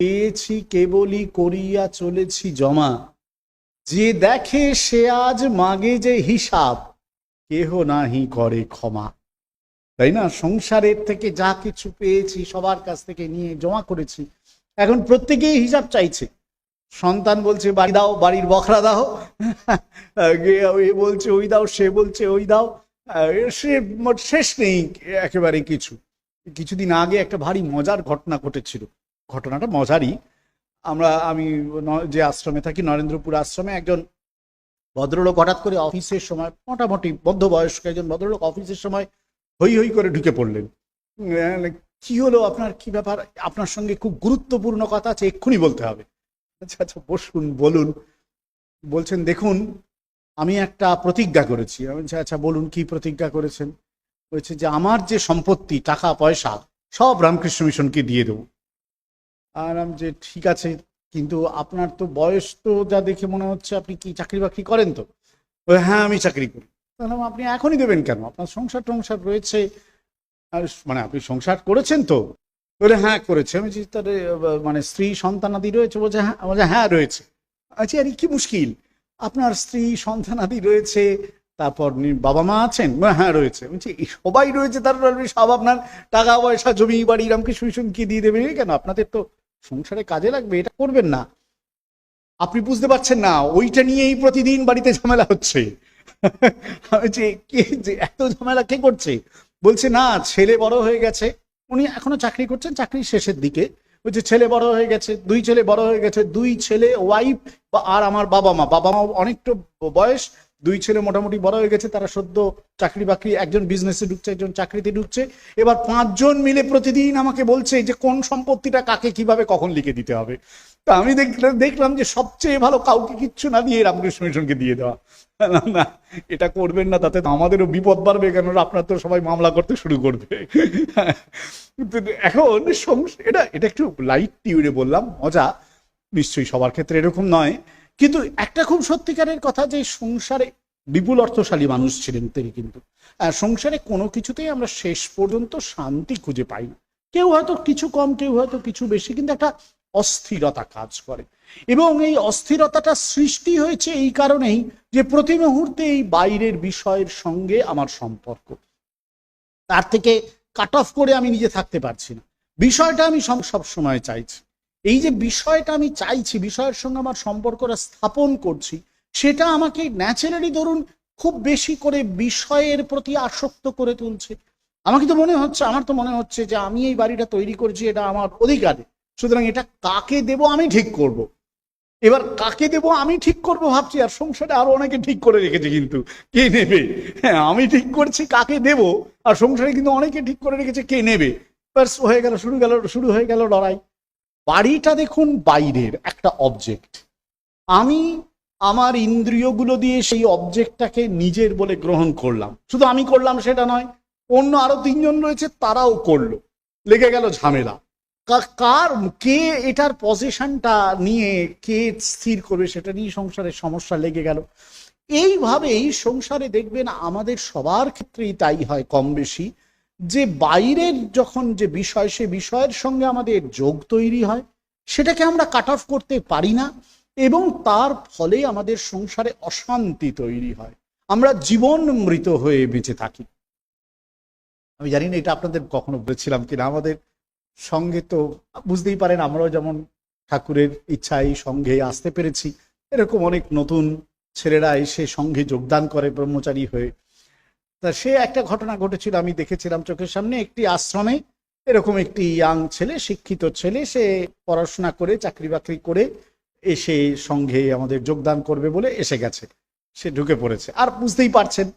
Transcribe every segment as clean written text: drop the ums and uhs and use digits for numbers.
পেয়েছি কেবলই করিয়া চলেছি জমা, যে দেখে সে আজ মাগে যে হিসাব, কেহ নাহি করে ক্ষমা। তাই না? সংসারের থেকে যা কিছু পেয়েছি সবার কাছ থেকে নিয়ে জমা করেছি, এখন প্রত্যেকেই হিসাব চাইছে। সন্তান বলছে বাড়ি দাও, বাড়ির বখরা দাও, এ বলছে ওই দাও, সে বলছে ওই দাও, সে শেষ নেই একেবারে কিছু। কিছুদিন আগে একটা ভারী মজার ঘটনা ঘটেছিল। ঘটনাটা মজারই। আমি যে আশ্রমে থাকি, নরেন্দ্রপুর আশ্রমে, একজন ভদ্রলোক হঠাৎ করে অফিসের সময়, মোটামুটি মধ্যবয়স্ক একজন ভদ্রলোক অফিসের সময় হই হই করে ঢুকে পড়লেন। কি হলো আপনার, কি ব্যাপার? আপনার সঙ্গে খুব গুরুত্বপূর্ণ কথা আছে, এক্ষুনি বলতে হবে। আচ্ছা আচ্ছা, বসুন, বলুন। বলছেন দেখুন, আমি একটা প্রতিজ্ঞা করেছি। আমি বলছি আচ্ছা বলুন, কি প্রতিজ্ঞা করেছেন? বলছে যে আমার যে সম্পত্তি, টাকা পয়সা, সব রামকৃষ্ণ মিশনকে দিয়ে দেবো। আর আমি যে ঠিক আছে, কিন্তু আপনার তো বয়স তো যা দেখে মনে হচ্ছে আপনি কি চাকরি বাকরি করেন? তো হ্যাঁ আমি চাকরি করি। তাহলে আপনি এখনই দেবেন কেন? আপনার সংসার টংসার রয়েছে, আর মানে আপনি সংসার করেছেন তো? বলে হ্যাঁ করেছে। আমি বলছি তাহলে মানে স্ত্রী সন্তানাদি রয়েছে? বলছে হ্যাঁ। বলছে হ্যাঁ রয়েছে। আচ্ছা, আর কি মুশকিল? আপনার স্ত্রী সন্তানাদি রয়েছে, তারপর বাবা মা আছেন? হ্যাঁ রয়েছে। বলছি সবাই রয়েছে, তার সব আপনার টাকা পয়সা জমি বাড়ি রামকৃষ্ণ মিশন কি দিয়ে দেবে কেন? আপনাদের তো সংসারে কাজে লাগবে, এটা করবেন না। আপনি বুঝতে পারছেন না, ওইটা নিয়েই প্রতিদিন বাড়িতে ঝামেলা হচ্ছে। যে কে যে এত ঝামেলা কে করছে? বলছে না, ছেলে বড় হয়ে গেছে, উনি এখনো চাকরি করছেন, চাকরির শেষের দিকে। বলছে ছেলে বড় হয়ে গেছে, দুই ছেলে বড় হয়ে গেছে, দুই ছেলে, ওয়াইফ আর আমার বাবা মা। বাবা মা অনেকটা বয়স, দুই ছেলে মোটামুটি বড় হয়ে গেছে, তারা সদ্য চাকরি বাকরি, একজন বিজনেসে ঢুকছে, একজন চাকরিতে ঢুকছে। এবার পাঁচজন মিলে প্রতিদিন আমাকে বলছে যে কোন সম্পত্তিটা কাকে কিভাবে কখন লিখে দিতে হবে। তা আমি দেখলাম যে সবচেয়ে ভালো কাউকে কিচ্ছু না দিয়ে রামকৃষ্ণ মিশনকে দিয়ে দেওয়া। না না, এটা করবেন না, তাতে আমাদেরও বিপদ বাড়বে, কেন আপনার তো সবাই মামলা করতে শুরু করবে। এখন এটা এটা একটু লাইট টিউরে বললাম, মজা, নিশ্চয়ই সবার ক্ষেত্রে এরকম নয়। কিন্তু একটা খুব সত্যিকারের কথা, যে সংসারে বিপুল অর্থশালী মানুষ ছিলেন তিনি, কিন্তু সংসারে কোনো কিছুতেই আমরা শেষ পর্যন্ত শান্তি খুঁজে পাই না। কেউ হয়তো কিছু কম, কেউ হয়তো কিছু বেশি, কিন্তু একটা অস্থিরতা কাজ করে। এবং এই অস্থিরতাটা সৃষ্টি হয়েছে এই কারণেই যে প্রতি মুহূর্তে এই বাইরের বিষয়ের সঙ্গে আমার সম্পর্ক, তার থেকে কাট অফ করে আমি নিজে থাকতে পারছি না। বিষয়টা আমি সব সময় চাইছি, এই যে বিষয়টা আমি চাইছি, বিষয়ের সঙ্গে আমার সম্পর্কটা স্থাপন করছি, সেটা আমাকে ন্যাচারালি ধরুন খুব বেশি করে বিষয়ের প্রতি আসক্ত করে তুলছে। আমার তো মনে হচ্ছে যে আমি এই বাড়িটা তৈরি করছি, এটা আমার অধিকারে, সুতরাং এটা কাকে দেব আমি ঠিক করব। এবার কাকে দেব আমি ঠিক করব ভাবছি, আর সংসারে আরো অনেকে ঠিক করে রেখেছে কিন্তু কে নেবে। হ্যাঁ, আমি ঠিক করছি কাকে দেব, আর সংসারে কিন্তু অনেকে ঠিক করে রেখেছে কে নেবে। ব্যাস হয়ে গেল, শুরু হয়ে গেল লড়াই। বাড়িটা দেখুন বাইরের একটা অবজেক্ট, আমি আমার ইন্দ্রিয়গুলো দিয়ে সেই অবজেক্টটাকে নিজের বলে গ্রহণ করলাম। শুধু আমি করলাম সেটা নয়, অন্য আরো তিনজন রয়েছে, তারাও করলো, লেগে গেল ঝামেলা। কে এটার পজিশনটা নিয়ে কে স্থির করবে, সেটা নিয়ে সংসারের সমস্যা লেগে গেল। এইভাবেই সংসারে দেখবেন আমাদের সবার ক্ষেত্রেই তাই হয় কম বেশি, যে বাইরের যখন যে বিষয়, সে বিষয়ের সঙ্গে আমাদের যোগ তৈরি হয়, সেটাকে আমরা কাট অফ করতে পারি না, এবং তার ফলে আমাদের সংসারে অশান্তি তৈরি হয়, আমরা জীবন মৃত হয়ে বেঁচে থাকি। আমি জানি না এটা আপনাদের কখনো বলেছিলাম কিনা, আমাদের সঙ্গে তো বুঝতেই পারেন, আমরাও যেমন ঠাকুরের ইচ্ছায় সঙ্ঘে আসতে পেরেছি, এরকম অনেক নতুন ছেলেরা এসে সঙ্ঘে যোগদান করে ব্রহ্মচারী হয়ে। তা সে একটা ঘটনা ঘটেছিল, আমি দেখেছিলাম চোখের সামনে, একটি আশ্রমে এরকম একটি ইয়াং ছেলে, শিক্ষিত ছেলে, সে পড়াশোনা করে চাকরি বাকরি করে এসে সঙ্ঘে আমাদের যোগদান করবে বলে এসে গেছে। সে ঢুকে পড়েছে, আর বুঝতেই পারছেন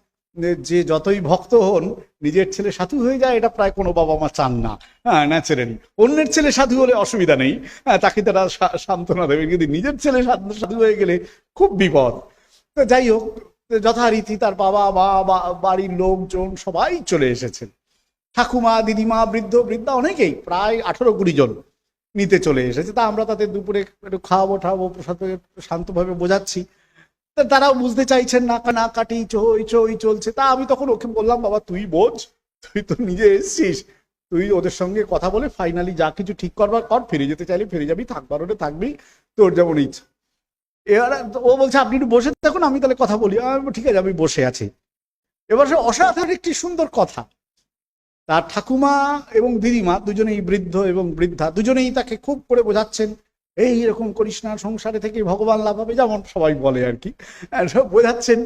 যে যতই ভক্ত হন, নিজের ছেলে সাধু হয়ে যায়, এটা প্রায় কোনো বাবা মা চান না। হ্যাঁ, ন্যাচারালি অন্যের ছেলে সাধু হলে অসুবিধা নেই, হ্যাঁ, তাকে তারা সান্ত্বনা দেবে, কিন্তু নিজের ছেলে সাধু হয়ে গেলে খুব বিপদ। তো যাই হোক, যথারীতি তার বাবা মা, বাড়ির লোকজন সবাই চলে এসেছেন, ঠাকুমা, দিদিমা, বৃদ্ধা অনেকেই, প্রায় 18-20 জন নিতে চলে এসেছে। তা আমরা তাদের দুপুরে একটু খাওয়াবো প্রসাদ, শান্তভাবে বোঝাচ্ছি। তারাও বুঝতে চাইছেন না, কাটি চই চলছে। তা আমি তখন ওকে বললাম, বাবা তুই বোঝ, তুই তো নিজে এসছিস, তুই ওদের সঙ্গে কথা বলে ফাইনালি যা কিছু ঠিক করবার কর, ফিরে যেতে চাইলে ফিরে যাবি, থাকবার হলে থাকবি, তোর যেমন ইচ্ছা। এবার ও বলছে আপনি একটু বসে থাকুন, আমি তাহলে কথা বলি। আমি বলবো, ঠিক আছে আমি বসে আছি। এবার সে অসাধারণ একটি সুন্দর কথা, তার ঠাকুমা এবং দিদিমা দুজনেই বৃদ্ধ এবং বৃদ্ধা, দুজনেই তাকে খুব করে বোঝাচ্ছেন, এই এরকম করিস না, সংসারে থেকে ভগবান লাভ হবে, যেমন সবাই বলে আর কি, সব বোঝাচ্ছেন।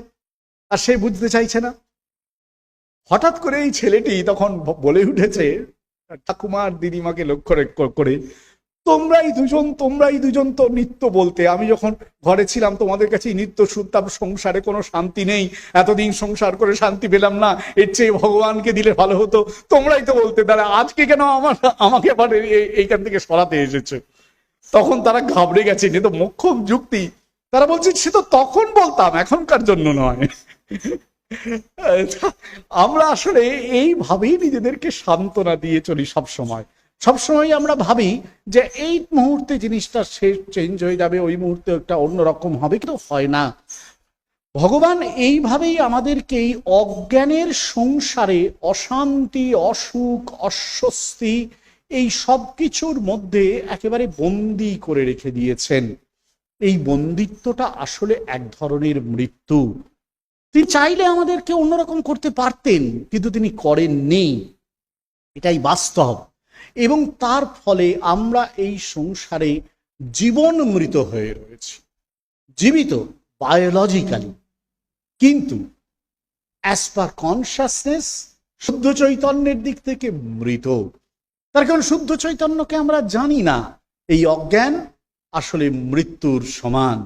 আর সে বুঝতে চাইছে না। হঠাৎ করে এই ছেলেটি তখন বলে উঠেছে ঠাকুমা আর দিদিমাকে লক্ষ্য করে, তোমরাই দুজন তো নিত্য বলতে, আমি যখন ঘরে ছিলাম তোমাদের কাছে নিত্য শুনতাম সংসারে কোনো শান্তি নেই, এতদিন সংসার করে শান্তি পেলাম না, এর চেয়ে ভগবানকে দিলে ভালো হতো, তোমরাই তো বলতে, তারা আজকে কেন আমাকে আবার এইখান থেকে সরাতে এসেছে। তখন তারা ঘাবড়ে গেছে, এ তো মোক্ষম যুক্তি। তারা বলছে সে তো তখন বলতাম, এখনকার জন্য নয়। আমরা আসলে এইভাবেই নিজেদেরকে সান্ত্বনা দিয়ে চলি সবসময়। সবসময় আমরা ভাবি যে এই মুহূর্তে জিনিসটা শেষ, চেঞ্জ হয়ে যাবে, ওই মুহূর্তে একটা অন্যরকম হবে, কিন্তু হয় না। ভগবান এইভাবেই আমাদেরকে এই অজ্ঞানের সংসারে অশান্তি, অসুখ, অস্বস্তি, এই সব কিছুর মধ্যে একেবারে বন্দি করে রেখে দিয়েছেন। এই বন্দিত্বটা আসলে এক ধরনের মৃত্যু। তিনি চাইলে আমাদেরকে অন্যরকম করতে পারতেন, কিন্তু তিনি করেননি, এটাই বাস্তব। এবং তার ফলে আমরা এই সংসারে জীবন মৃত হয়ে রয়েছি, জীবিত বায়োলজিক্যালি, কিন্তু অ্যাজ পার কনসাসনেস শুদ্ধ চৈতন্যের দিক থেকে মৃত। তার কারণ শুদ্ধ চৈতন্যকে আমরা জানি না। এই অজ্ঞান আসলে মৃত্যুর সমান,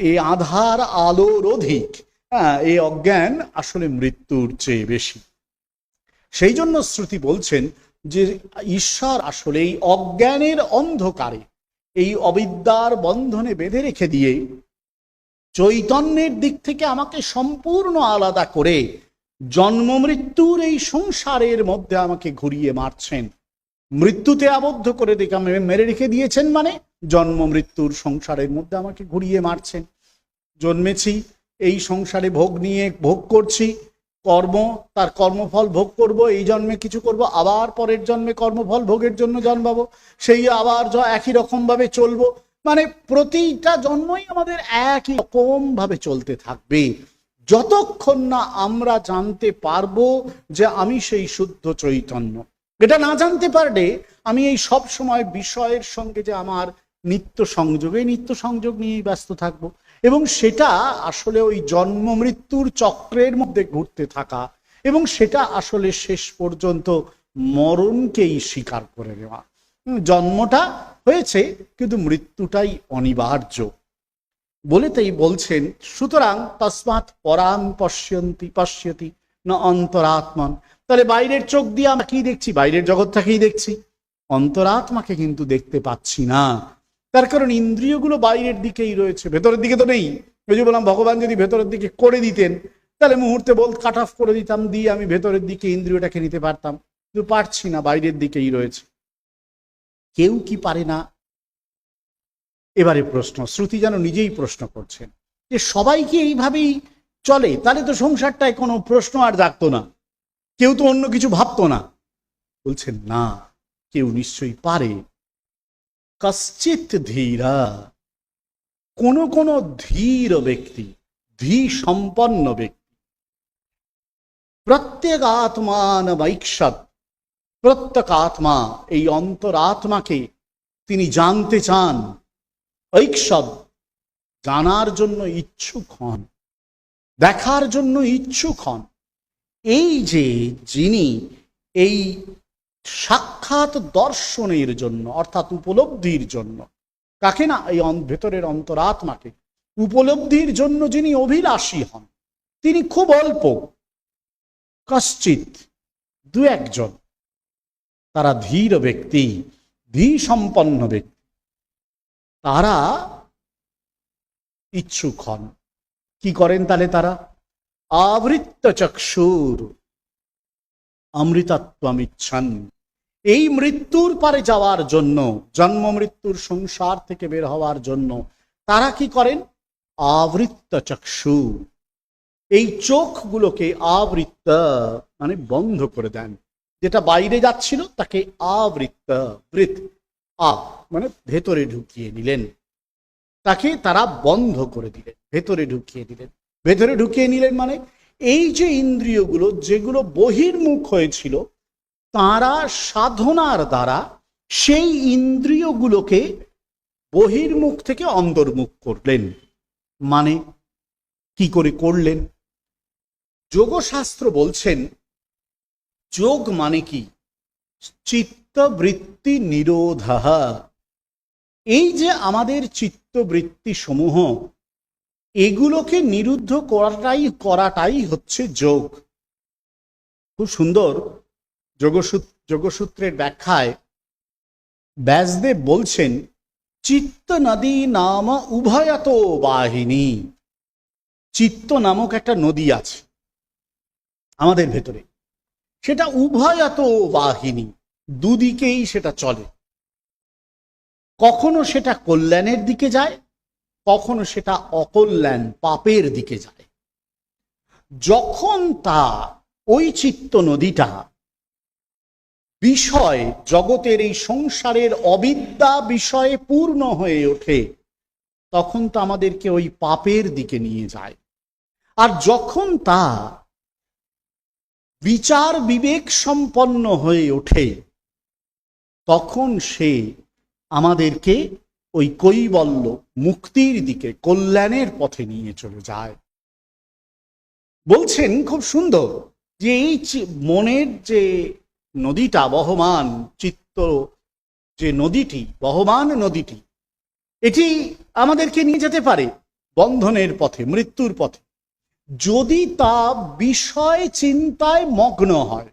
এই আধার আলোর অধিক। এই অজ্ঞান আসলে মৃত্যুর চেয়ে বেশি। সেই জন্য শ্রুতি বলছেন যে ঈশ্বর আসলে এই অজ্ঞানের অন্ধকারে, এই অবিদ্যার বন্ধনে বেঁধে রেখে দিয়ে চৈতন্যের দিক থেকে আমাকে সম্পূর্ণ আলাদা করে জন্ম মৃত্যুর এই সংসারের মধ্যে আমাকে ঘুরিয়ে মারছেন। মৃত্যুতে আবদ্ধ করে দেখে মেরে রেখে দিয়েছেন, মানে জন্ম মৃত্যুর সংসারের মধ্যে আমাকে ঘুরিয়ে মারছেন। জন্মেছি, এই সংসারে ভোগ নিয়ে ভোগ করছি, কর্ম, তার কর্মফল ভোগ করব, এই জন্মে কিছু করব, আবার পরের জন্মে কর্মফল ভোগের জন্য জন্মাবো, সেই আবার একই রকম ভাবে চলবো। মানে প্রতিটা জন্মই আমাদের একই রকম ভাবে চলতে থাকবে, যতক্ষণ না আমরা জানতে পারবো যে আমি সেই শুদ্ধ চৈতন্য। এটা না জানতে পারলে আমি এই সব সময় বিষয়ের সঙ্গে যে আমার নিত্য সংযোগ নিয়েই ব্যস্ত থাকবো, এবং সেটা আসলে ওই জন্ম মৃত্যুর চক্রের মধ্যে ঘুরতে থাকা, এবং সেটা আসলে শেষ পর্যন্ত মরণকেই স্বীকার করে নেওয়া। জন্মটা হয়েছে, কিন্তু মৃত্যুটাই অনিবার্য বলে তাই বলছেন, সুতরাং তস্মাৎ পরাং পশ্যতি না অন্তরাত্মন। তাহলে বাইরের চোখ দিয়ে আমরা কি দেখছি? বাইরের জগৎটাকেই দেখছি, অন্তরাত্মাকে কিন্তু দেখতে পাচ্ছি না। তার কারণ ইন্দ্রিয়গুলো বাইরের দিকেই রয়েছে, ভেতরের দিকে তো নেই। ওই যে বললাম, ভগবান যদি ভেতরের দিকে করে দিতেন তাহলে মুহূর্তে কাট অফ করে দিতাম, দিয়ে আমি ভেতরের দিকে ইন্দ্রিয়টাকে নিতে পারতাম, কিন্তু পারছি না, বাইরের দিকেই রয়েছে। কেউ কি পারে না? এবারে প্রশ্ন, শ্রুতি যেন নিজেই প্রশ্ন করছেন যে সবাই কি এইভাবেই চলে? তাহলে তো সংসারটায় কোনো প্রশ্ন আর জাগতো না, কেউ তো অন্য কিছু ভাবতো না। বলছেন না, কেউ নিশ্চয়ই পারে। কশ্চিৎ ধীরা, কোন ধীর ব্যক্তি, ধী সম্পন্ন ব্যক্তি, প্রত্যেক আত্মান বৈক্ষত, প্রত্যেক আত্মা, এই অন্তরাত্মাকে তিনি জানতে চান। ঐক্ষব, জানার জন্য ইচ্ছুক হন, দেখার জন্য ইচ্ছুক হন। এই যে যিনি এই সাক্ষাৎ দর্শনের জন্য, অর্থাৎ উপলব্ধির জন্য, কাকে না? এই ভেতরের অন্তরাত্মাকে উপলব্ধির জন্য যিনি অভিলাষী হন, তিনি খুব অল্প, কশ্চিৎ, দু একজন, তারা ধীর ব্যক্তি, ধী সম্পন্ন ব্যক্তি, তারা ইচ্ছুক হন। কি করেন তাহলে তারা? আবৃত্ত চক্ষুর অমৃতত্বম ইচ্ছান। এই মৃত্যুর পারে যাওয়ার জন্য, জন্ম মৃত্যুর সংসার থেকে বের হওয়ার জন্য তারা কি করেন? আবৃত্ত চক্ষু, এই চোখগুলোকে আবৃত্ত মানে বন্ধ করে দেন, যেটা বাইরে যাচ্ছিল তাকে আবৃত্ত, বৃত আ মানে ভেতরে ঢুকিয়ে নিলেন, তাকে তারা বন্ধ করে দিলেন, ভেতরে ঢুকিয়ে দিলেন। ভেতরে ঢুকিয়ে নিলেন মানে এই যে ইন্দ্রিয়গুলো যেগুলো বহির্মুখ হয়েছিল, তারা সাধনার দ্বারা সেই ইন্দ্রিয়গুলোকে বহির্মুখ থেকে অন্তর্মুখ করলেন। মানে কি করে করলেন? যোগশাস্ত্র বলছেন যোগ মানে কি? চিত্তবৃত্তি নিরোধা। এই যে আমাদের চিত্তবৃত্তি সমূহ, এগুলোকে নিরুদ্ধ করাটাই হচ্ছে যোগ। খুব সুন্দর যোগসূত্রের ব্যাখ্যায় ব্যাসদেব বলছেন, চিত্ত নদী নাম উভয়ত বাহিনী। চিত্ত নামক একটা নদী আছে আমাদের ভেতরে, সেটা উভয়ত বাহিনী, দুদিকেই সেটা চলে। কখনো সেটা কল্যাণের দিকে যায়, কখনো সেটা অকল্যাণ পাপের দিকে যায়। যখন তা ওই চিত্ত নদীটা বিষয় জগতের এই সংসারের অবিদ্যা বিষয়ে পূর্ণ হয়ে ওঠে, তখন তা আমাদেরকে ওই পাপের দিকে নিয়ে যায়। আর যখন তা বিচার বিবেক সম্পন্ন হয়ে ওঠে, তখন সে আমাদেরকে ওই কৈবল্য মুক্তির দিকে, কল্যাণের পথে নিয়ে চলে যায়। বলছেন খুব সুন্দর যে এই মনের যে নদীটা বহমান, চিত্ত যে নদীটি, বহমান নদীটি, এটি আমাদেরকে নিয়ে যেতে পারে বন্ধনের পথে, মৃত্যুর পথে, যদি তা বিষয় চিন্তায় মগ্ন হয়।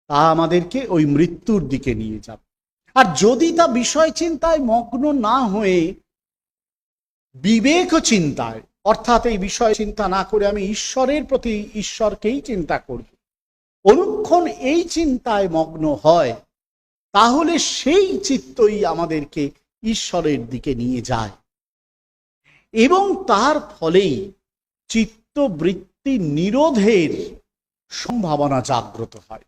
তা আমাদেরকে ওই মৃত্যুর দিকে নিয়ে যাবে। আর যদি তা বিষয় চিন্তায় মগ্ন না হয়ে বিবেক চিন্তায়, অর্থাৎ এই বিষয় চিন্তা না করে আমি ঈশ্বরের প্রতি, ঈশ্বরকেই চিন্তা করব, অনুক্ষণ এই চিন্তায় মগ্ন হয়, তাহলে সেই চিত্তই আমাদেরকে ঈশ্বরের দিকে নিয়ে যায় এবং তার ফলেই চিত্তবৃত্তি নিরোধের সম্ভাবনা জাগ্রত হয়।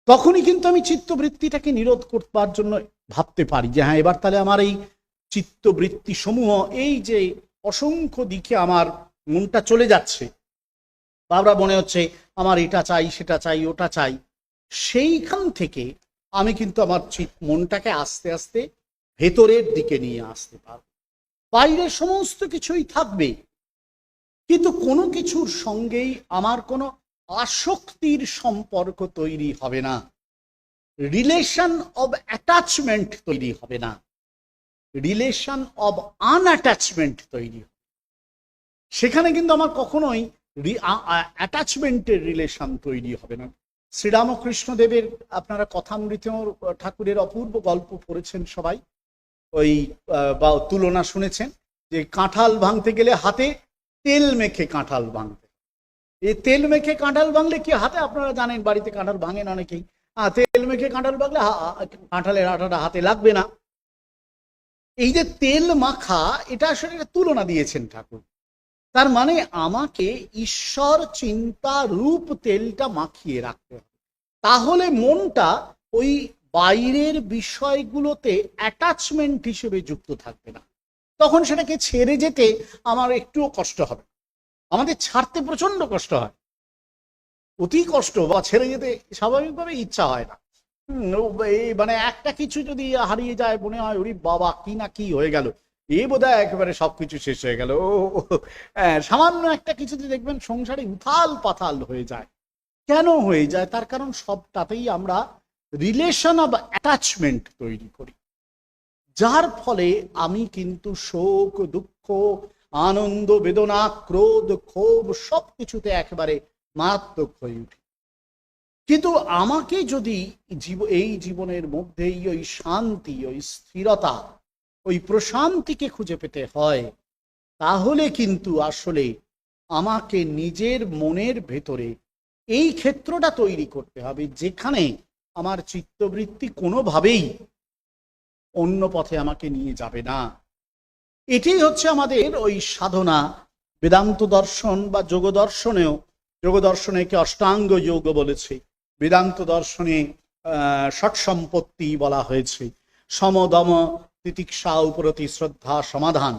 তখনই কিন্তু আমি চিত্তবৃত্তিটাকে নিরোধ করবার জন্য ভাবতে পারি যে হ্যাঁ, এবার তাহলে আমার এই চিত্তবৃত্তি সমূহ, এই যে অসংখ্য দিকে আমার মনটা চলে যাচ্ছে, বারবার মনে হচ্ছে আমার এটা চাই, সেটা চাই, ওটা চাই, সেইখান থেকে আমি কিন্তু আমার মনটাকে আস্তে আস্তে ভেতরের দিকে নিয়ে আসতে পারব। বাইরের সমস্ত কিছুই থাকবে, কিন্তু কোনো কিছুর সঙ্গেই আমার কোনো আসক্তির সম্পর্ক তৈরি হবে না, রিলেশন অব অ্যাটাচমেন্ট তৈরি হবে না, রিলেশন অব আনঅ্যাটাচমেন্ট তৈরি হবে। সেখানে কিন্তু আমার কখনোই অ্যাটাচমেন্টের রিলেশন তৈরি হবে না। শ্রীরামকৃষ্ণদেবের আপনারা কথামৃত ঠাকুরের অপূর্ব গল্প পড়েছেন সবাই, ওই বা তুলনা শুনেছেন যে কাঁঠাল ভাঙতে গেলে হাতে তেল মেখে কাঁঠাল ভাঙতে। এই তেল মেখে কাঁঠাল ভাঙলে কি হাতে, আপনারা জানেন বাড়িতে কাঁঠাল ভাঙেন অনেকেই, তেল মেখে কাঁঠাল ভাঙলে কাঁঠালের আঠাটা হাতে লাগবে না। এই যে তেল মাখা, এটা আসলে একটা তুলনা দিয়েছেন ঠাকুর। তার মানে আমাকে ঈশ্বর চিন্তা রূপ তেলটা মাখিয়ে রাখতে হবে, তাহলে মনটা ওই বাইরের বিষয়গুলোতে অ্যাটাচমেন্ট হিসেবে যুক্ত থাকবে না। তখন সেটাকে ছেড়ে যেতে আমার একটুও কষ্ট হবে। আমাদের ছাড়তে প্রচন্ড কষ্ট হয়, অতি কষ্ট, বা ছেড়ে যেতে স্বাভাবিকভাবে ইচ্ছা হয় না। মানে একটা কিছু যদি হারিয়ে যায়, মনে হয় ওরে বাবা কি না কি হয়ে গেল, এ বোধহয় একেবারে সবকিছু শেষ হয়ে গেল। সামান্য একটা কিছুতে দেখবেন সংসারে উথাল পাথাল হয়ে যায়। কেন হয়ে যায়? তার কারণ সবটাতেই আমরা রিলেশন অব অ্যাটাচমেন্ট তৈরি করি, যার ফলে আমি কিন্তু শোক, দুঃখ, আনন্দ, বেদনা, ক্রোধ, ক্ষোভ সবকিছুতে একেবারে মারাত্মক হয়ে উঠি। কিন্তু আমাকে যদি এই জীবনের মধ্যেই ওই শান্তি, ওই স্থিরতা, ওই প্রশান্তিকে খুঁজে পেতে হয়, তাহলে কিন্তু আসলে আমাকে নিজের মনের ভেতরে এই ক্ষেত্রটা তৈরি করতে হবে যেখানে আমার চিত্তবৃত্তি কোনোভাবেই অন্য পথে আমাকে নিয়ে যাবে না। এটাই হচ্ছে আমাদের ওই সাধনা। বেদান্ত দর্শন বা যোগ দর্শনেও, যোগ দর্শনেকে অষ্টাঙ্গ যোগ বলেছে, বেদান্ত দর্শনে ষট সম্পত্তি বলা হয়েছে, সমদম তিতিক্ষা উপরতি শ্রদ্ধা সমাধান।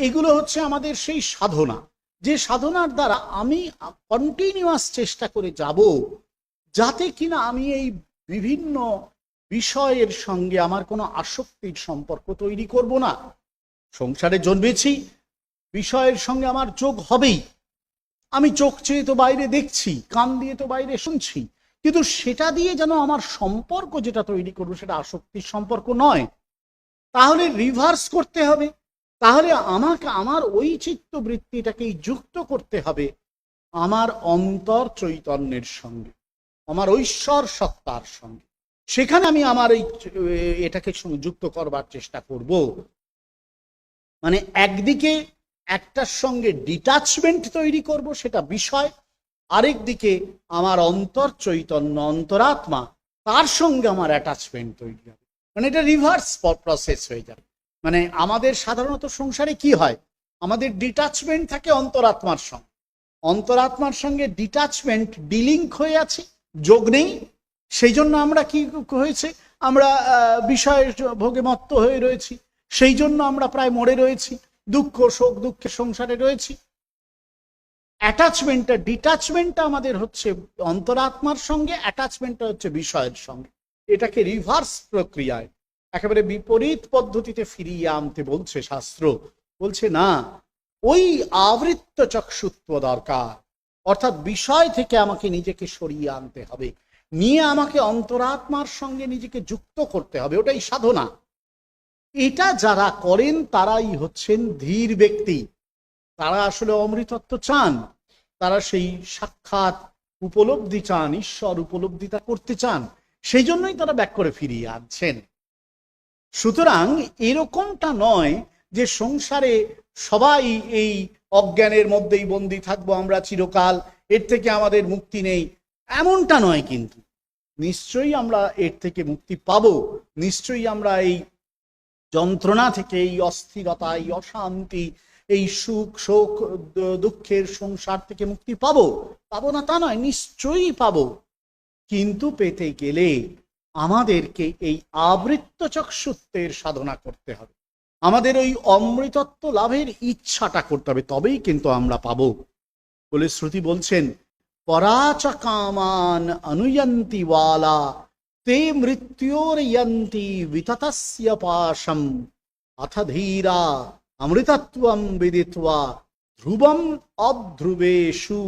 এগুলো হচ্ছে আমাদের সেই সাধনা, যে সাধনার দ্বারা আমি কন্টিনিউয়াস চেষ্টা করে যাব যাতে কিনা আমি এই বিভিন্ন বিষয়ের সঙ্গে আমার কোনো আসক্তির সম্পর্ক তৈরি করব না। সংসারে জন্মেছি, বিষয়ের সঙ্গে আমার যোগ হবেই। আমি চোখ চেয়ে তো বাইরে দেখছি, কান দিয়ে তো বাইরে শুনছি, কিন্তু সেটা দিয়ে যেন আমার সম্পর্ক যেটা তৈরি করবো সেটা আসক্তির সম্পর্ক নয়। তাহলে রিভার্স করতে হবে, তাহলে আমাকে আমার ওই চিত্তবৃত্তিটাকেই যুক্ত করতে হবে আমার অন্তর চৈতন্যের সঙ্গে, আমার ঐশ্বর সত্তার সঙ্গে। সেখানে আমি আমার এটাকে যুক্ত করবার চেষ্টা করব। মানে একদিকে একটার সঙ্গে ডিটাচমেন্ট তৈরি করব, সেটা বিষয়, আরেক দিকে আমার অন্তর চৈতন্য অন্তরাত্মা, তার সঙ্গে আমার অ্যাটাচমেন্ট তৈরি হবে। মানে এটা রিভার্স প্রসেস হয়ে যাবে। মানে আমাদের সাধারণত সংসারে কি হয়, আমাদের ডিটাচমেন্ট থাকে অন্তরাত্মার সঙ্গে, অন্তরাত্মার সঙ্গে ডিটাচমেন্ট ডিলিঙ্ক হয়ে আছে, যোগ নেই। সেই জন্য আমরা কি হয়েছে, আমরা বিষয়ের ভোগে মত্ত হয়ে রয়েছি, সেই জন্য আমরা প্রায় মরে রয়েছি, দুঃখ শোক দুঃখের সংসারে রয়েছি। অ্যাটাচমেন্টটা ডিটাচমেন্টটা আমাদের হচ্ছে অন্তরাত্মার সঙ্গে, অ্যাটাচমেন্টটা হচ্ছে বিষয়ের সঙ্গে। এটাকে রিভার্স প্রক্রিয়ায় একেবারে বিপরীত পদ্ধতিতে ফিরিয়ে আনতে বলছে শাস্ত্র। বলছে না, ওই আবৃত্ত চক্ষুত্ব দরকার, অর্থাৎ বিষয় থেকে আমাকে নিজেকে সরিয়ে আনতে হবে, নিয়ে আমাকে অন্তরাত্মার সঙ্গে নিজেকে যুক্ত করতে হবে, ওটাই সাধনা। এটা যারা করেন তারাই হচ্ছেন ধীর ব্যক্তি, তারা আসলে অমৃতত্ব চান, তারা সেই সাক্ষাৎ উপলব্ধি চান, ঈশ্বর উপলব্ধিটা করতে চান, সেই জন্যই তারা ব্যাক করে ফিরিয়ে আনছেন। সুতরাং এরকমটা নয় যে সংসারে সবাই এই অজ্ঞানের মধ্যেই বন্দী থাকবো আমরা চিরকাল, এর থেকে আমাদের মুক্তি নেই, এমনটা নয়। কিন্তু নিশ্চয়ই আমরা এর থেকে মুক্তি পাবো, নিশ্চয়ই আমরা এই যন্ত্রণা থেকে, এই অস্থিরতা, এই অশান্তি, এই সুখ শোক দুঃখের সংসার থেকে মুক্তি পাবো। পাবো না তা নয়, নিশ্চয়ই পাবো। কিন্তু পেতে গেলে আমাদেরকে এই আবৃত্ত চক্ষুত্বের সাধনা করতে হবে, আমাদের ওই অমৃতত্ব লাভের ইচ্ছাটা করতে হবে, তবেই কিন্তু আমরা পাবো। বলে শ্রুতি বলছেন, পরাচ কামান অনুয়ন্তি ওয়ালা তে মৃত্যুর্যন্তি বিততস্য পাশম অথ ধীরা অমৃতত্বম বিদিত্বা ধ্রুবম অধ্রুবেষু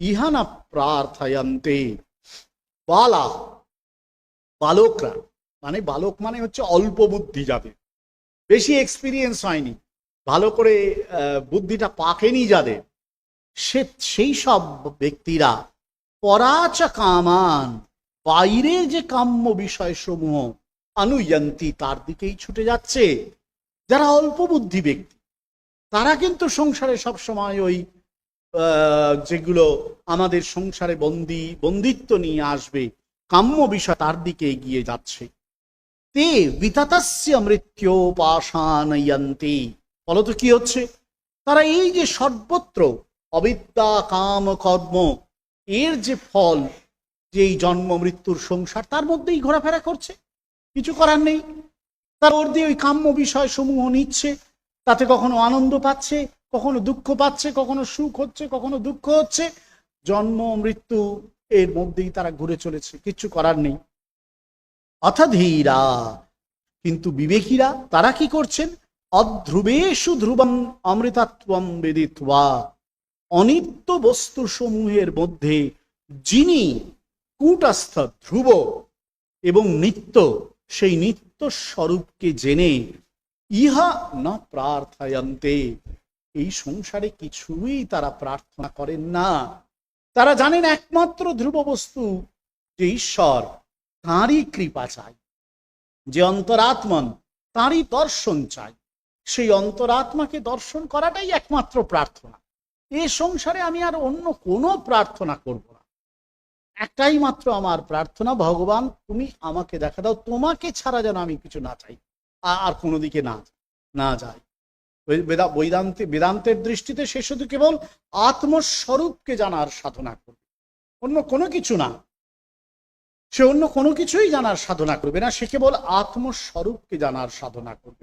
ইহান প্রার্থয়ন্তে। বালা, বালকরা, মানে বালক মানে হচ্ছে অল্প বুদ্ধি, যাদের বেশি এক্সপিরিয়েন্স হয়নি, ভালো করে বুদ্ধিটা পাকেনি যাদের, সেই সব ব্যক্তিরা পরাচ কামান, বাইরের যে কাম্য বিষয় সমূহ, অনুয়ন্তি, তার দিকেই ছুটে যাচ্ছে। যারা অল্প বুদ্ধি ব্যক্তি তারা কিন্তু সংসারে সবসময় ওই যেগুলো আমাদের সংসারে বন্দিত্ব নিয়ে আসবে, কাম্য বিষয়, তার দিকে এগিয়ে যাচ্ছে। তে বিততস্য মৃত্যুপাশানয়ন্তি, ফলত কি হচ্ছে, তারা এই যে সর্বত্র অবিদ্যা কাম কর্ম, এর যে ফল, যে এই জন্ম মৃত্যুর সংসার, তার মধ্যেই ঘোরাফেরা করছে, কিছু করার নেই। তার ওর দিয়ে ওই কাম্য বিষয় সমূহ নিচ্ছে, তাতে কখনো আনন্দ পাচ্ছে, কখনো দুঃখ পাচ্ছে, কখনো সুখ হচ্ছে, কখনো দুঃখ হচ্ছে, জন্ম মৃত্যু এর মধ্যেই তারা ঘুরে চলেছে, কিচ্ছু করার নেই। অথধীরা, কিন্তু বিবেকীরা তারা কি করছেন, অধ্রুবেষু ধ্রুবম অমৃতত্বম বিদিত্বা, অনিত্য বস্তু সমূহের মধ্যে যিনি কূটস্থ, ধ্রুব এবং নিত্য, সেই নিত্য স্বরূপকে জেনে ইহা না প্রার্থয়ন্তে, এই সংসারে কিছুই তারা প্রার্থনা করেন না। তারা জানেন একমাত্র ধ্রুব বস্তু যে ঈশ্বর, তাঁরই কৃপা চাই, যে অন্তরাত্মন তাঁরই দর্শন চাই, সেই অন্তরাত্মাকে দর্শন করাটাই একমাত্র প্রার্থনা। এ সংসারে আমি আর অন্য কোনো প্রার্থনা করব না, একটাই মাত্র আমার প্রার্থনা, ভগবান তুমি আমাকে দেখা দাও, তোমাকে ছাড়া যেন আমি কিছু না চাই, আর কোনো দিকে না যাই। বেদান্তের দৃষ্টিতে সে শুধু কেবল আত্মস্বরূপকে জানার সাধনা করবে, অন্য কোনো কিছু না। সে অন্য কোনো কিছুই জানার সাধনা করবে না, সে কেবল আত্মস্বরূপকে জানার সাধনা করবে।